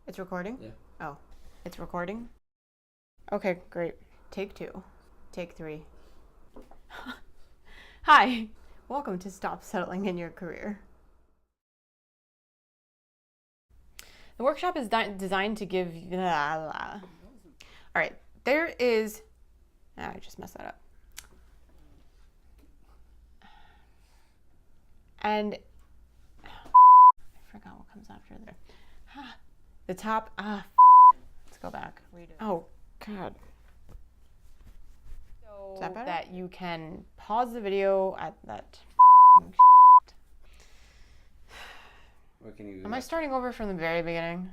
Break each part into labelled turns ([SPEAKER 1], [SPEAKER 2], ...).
[SPEAKER 1] It's recording?
[SPEAKER 2] Yeah.
[SPEAKER 1] Oh, it's recording? Okay, great. Take 2. Take 3. Hi, welcome to Stop Settling in Your Career. The workshop is designed to give... All right, there is... I just messed that up. And... I forgot what comes after there. The top... Let's go back. Read it. Oh, God. So is that better? That you can pause the video at that...
[SPEAKER 2] What can you...
[SPEAKER 1] Am I starting over from the very beginning?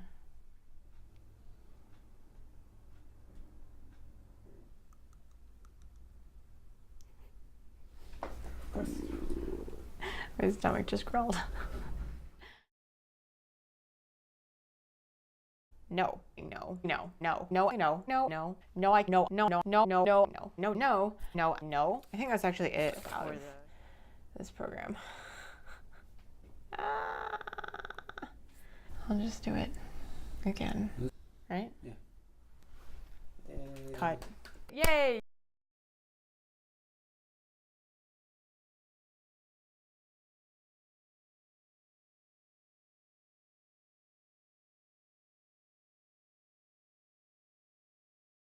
[SPEAKER 1] My stomach just crawled. No, no, no, no, no, no, no, no, no, I no, no, no, no, no, no, no, no, no, no, no. I think that's actually it for this program. I'll just do it again, right?
[SPEAKER 2] Yeah.
[SPEAKER 1] Cut. Yay!